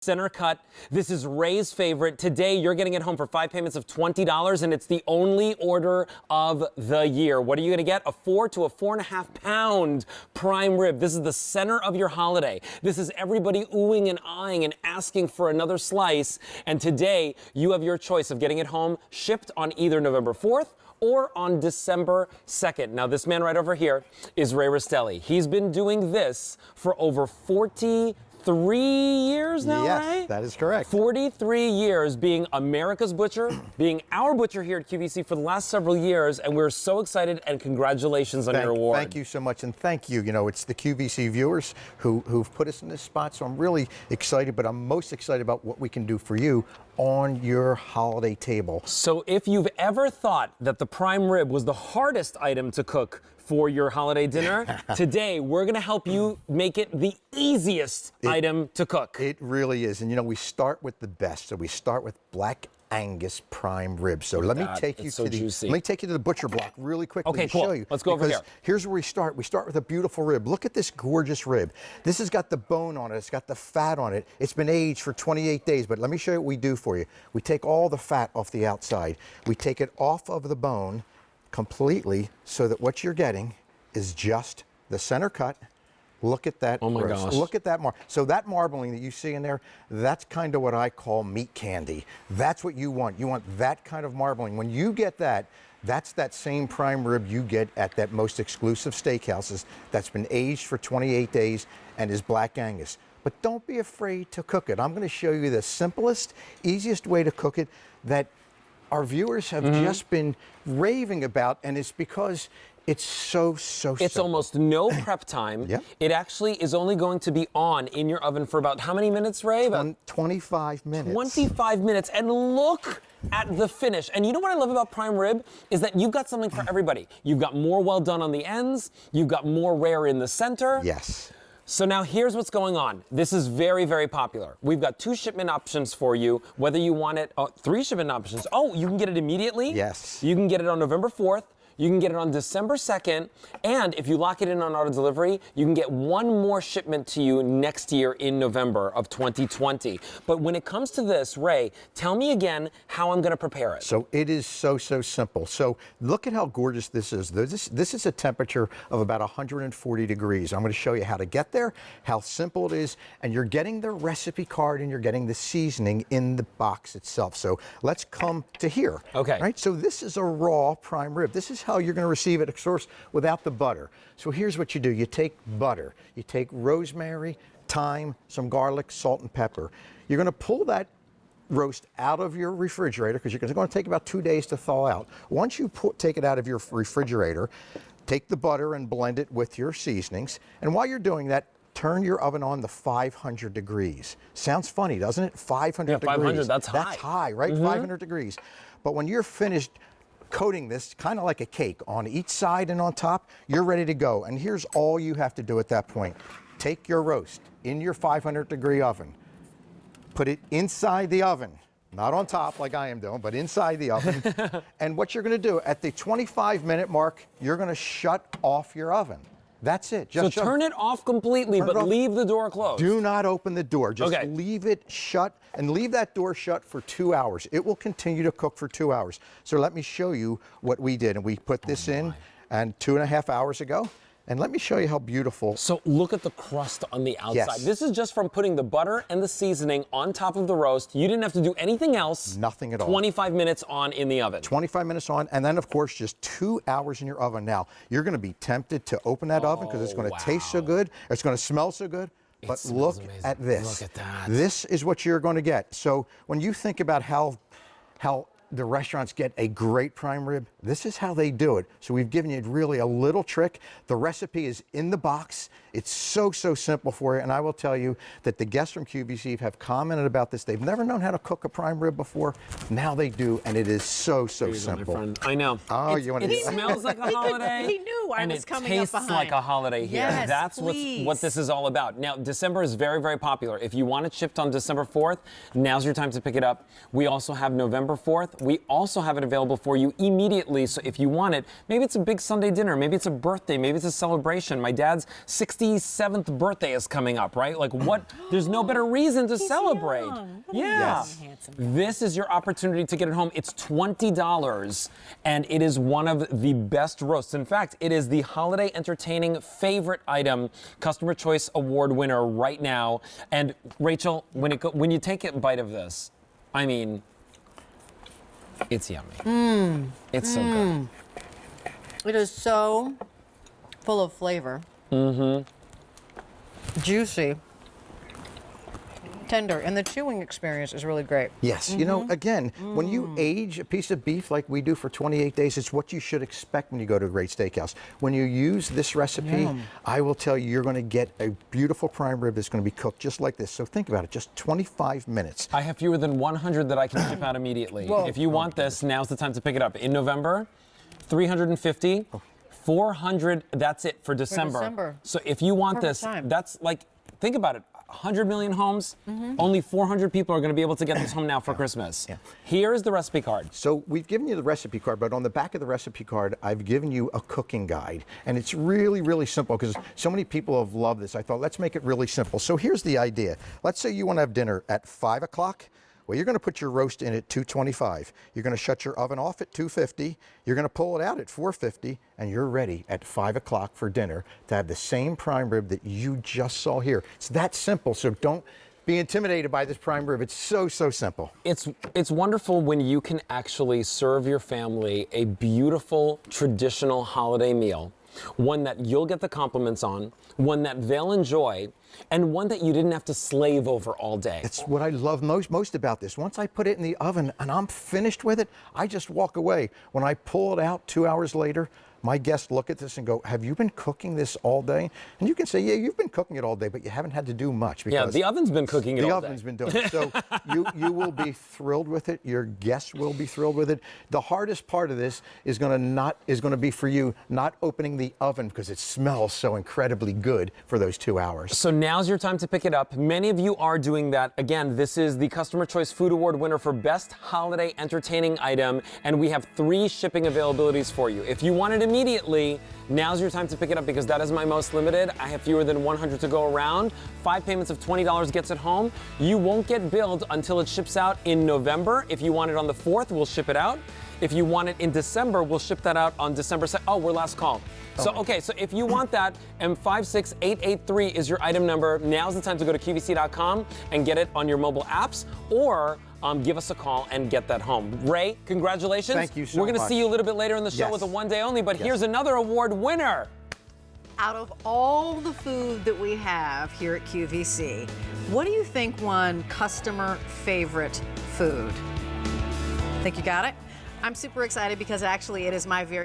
Center cut. This is Ray's favorite. Today, you're getting it home for 5 payments of $20, and it's the only order of the year. What are you going to get? A 4 to a 4.5 pound prime rib. This is the center of your holiday. This is everybody oohing and eyeing and asking for another slice. And today, you have your choice of getting it home shipped on either November 4th or on December 2nd. Now, this man right over here is Ray Rastelli. He's been doing this for over 43 years now, yes, right? Yes, that is correct. 43 years being America's butcher, being our butcher here at QVC for the last several years, and we're so excited, and congratulations on your award. Thank you so much, and thank you. You know, it's the QVC viewers who've put us in this spot, so I'm really excited, but I'm most excited about what we can do for you on your holiday table. So if you've ever thought that the prime rib was the hardest item to cook for your holiday dinner, today we're going to help you make it the easiest item to cook. It really is. And you know, we start with the best. So we start with black Angus prime rib. So let me take you to the butcher block really quickly. Okay, to cool. show you. Let's go over here. Here's where we start. We start with a beautiful rib. Look at this gorgeous rib. This has got the bone on it. It's got the fat on it. It's been aged for 28 days. But let me show you what we do for you. We take all the fat off the outside. We take it off of the bone completely so that what you're getting is just the center cut. Look at that. Oh my gosh. Look at that. So that marbling that you see in there, that's kind of what I call meat candy. That's what you want. You want that kind of marbling. When you get that, that's that same prime rib you get at that most exclusive steakhouses that's been aged for 28 days and is black Angus. But don't be afraid to cook it. I'm going to show you the simplest, easiest way to cook it that our viewers have just been raving about, and it's because it's so simple. It's almost no prep time. Yep. It actually is only going to be on in your oven for about how many minutes, Ray? About 25 minutes. 25 minutes. And look at the finish. And you know what I love about prime rib is that you've got something for everybody. You've got more well done on the ends. You've got more rare in the center. Yes. So now here's what's going on. This is very, very popular. We've got 2 shipment options for you, whether you want it, 3 shipment options. Oh, you can get it immediately. Yes. You can get it on November 4th. You can get it on December 2nd, and if you lock it in on auto delivery, you can get 1 more shipment to you next year in November of 2020. But when it comes to this, Ray, tell me again how I'm going to prepare it. So it is so simple. So look at how gorgeous this is. This is a temperature of about 140 degrees. I'm going to show you how to get there, how simple it is, and you're getting the recipe card and you're getting the seasoning in the box itself. So let's come to here. Okay. Right? So this is a raw prime rib. This is how you're going to receive it, of course, without the butter. So here's what you do. You take butter, you take rosemary, thyme, some garlic, salt, and pepper. You're going to pull that roast out of your refrigerator because it's going to take about 2 days to thaw out. Once you take it out of your refrigerator, take the butter and blend it with your seasonings. And while you're doing that, turn your oven on to 500 degrees. Sounds funny, doesn't it? 500 degrees. 500, that's high. That's high, right? 500 degrees. But when you're finished coating this kind of like a cake on each side and on top, you're ready to go. And here's all you have to do at that point. Take your roast in your 500 degree oven, put it inside the oven, not on top like I am doing, but inside the oven. And what you're going to do at the 25-minute mark, you're going to shut off your oven. That's it. So turn it off completely, but leave the door closed. Do not open the door. Just leave it shut and leave that door shut for 2 hours. It will continue to cook for 2 hours. So let me show you what we did. And we put this in and 2.5 hours ago. And let me show you how beautiful. So look at the crust on the outside. Yes. This is just from putting the butter and the seasoning on top of the roast. You didn't have to do anything else. Nothing at all. 25 minutes on in the oven. 25 minutes on, and then, of course, just 2 hours in your oven. Now, you're going to be tempted to open that oven because it's going to taste so good. It's going to smell so good. But look at this. Look at that. This is what you're going to get. So when you think about how the restaurants get a great prime rib, this is how they do it. So we've given you really a little trick. The recipe is in the box. It's so simple for you. And I will tell you that the guests from QVC have commented about this. They've never known how to cook a prime rib before. Now they do, and it is so simple. My friend. I know. Oh, you want to? It smells like a holiday. He knew I was coming up behind. And it tastes like a holiday here. Yes, That's what this is all about. Now, December is very popular. If you want it shipped on December 4th, now's your time to pick it up. We also have November 4th. we also have it available for you immediately. So if you want it, maybe it's a big Sunday dinner, maybe it's a birthday, maybe it's a celebration. My dad's 67th birthday is coming up, right? Like what? There's no better reason to celebrate. Young. Yeah. Yes. This is your opportunity to get it home. It's $20, and it is one of the best roasts. In fact, it is the holiday entertaining favorite item, Customer Choice Award winner right now. And Rachel, when you take a bite of this, I mean, it's yummy. It's so good. It is so full of flavor. Juicy. Tender, and the chewing experience is really great. Yes, you know, again, when you age a piece of beef like we do for 28 days, it's what you should expect when you go to a great steakhouse. When you use this recipe, I will tell you, you're going to get a beautiful prime rib that's going to be cooked just like this. So think about it, just 25 minutes. I have fewer than 100 that I can ship out immediately. Whoa. If you want this, now's the time to pick it up. In November, 350, 400, that's it for December. December. So if you want Perfect this, time. that's like, think about it. 100 million homes, only 400 people are going to be able to get this home now for Christmas. Yeah. Here's the recipe card. So we've given you the recipe card, but on the back of the recipe card, I've given you a cooking guide. And it's really, really simple because so many people have loved this. I thought, let's make it really simple. So here's the idea. Let's say you want to have dinner at 5 o'clock. Well, you're going to put your roast in at 225. You're going to shut your oven off at 250. You're going to pull it out at 450, and you're ready at 5 o'clock for dinner to have the same prime rib that you just saw here. It's that simple, so don't be intimidated by this prime rib. It's so, so simple. It's wonderful when you can actually serve your family a beautiful traditional holiday meal, one that you'll get the compliments on, one that they'll enjoy, and one that you didn't have to slave over all day. It's what I love most about this. Once I put it in the oven and I'm finished with it, I just walk away. When I pull it out 2 hours later, my guests look at this and go, have you been cooking this all day? And you can say, yeah, you've been cooking it all day, but you haven't had to do much. Yeah, Because the oven's been cooking it all day. The oven's been doing it. So you will be thrilled with it. Your guests will be thrilled with it. The hardest part of this is going to be for you not opening the oven because it smells so incredibly good for those 2 hours. So now's your time to pick it up. Many of you are doing that. Again, this is the Customer Choice Food Award winner for Best Holiday Entertaining Item, and we have 3 shipping availabilities for you. If you want it immediately, now's your time to pick it up because that is my most limited. I have fewer than 100 to go around. 5 payments of $20 gets it home. You won't get billed until it ships out in November. If you want it on the 4th, we'll ship it out. If you want it in December, we'll ship that out on December 2nd. Oh, we're last call. So, okay, so if you want that, M56883 is your item number. Now's the time to go to QVC.com and get it on your mobile apps, or give us a call and get that home. Ray, congratulations. Thank you so We're going to much. see you a little bit later in the show Yes. with a one day only, but Yes. here's another award winner. Out of all the food that we have here at QVC, what do you think won customer favorite food? Think you got it? I'm super excited because actually it is my very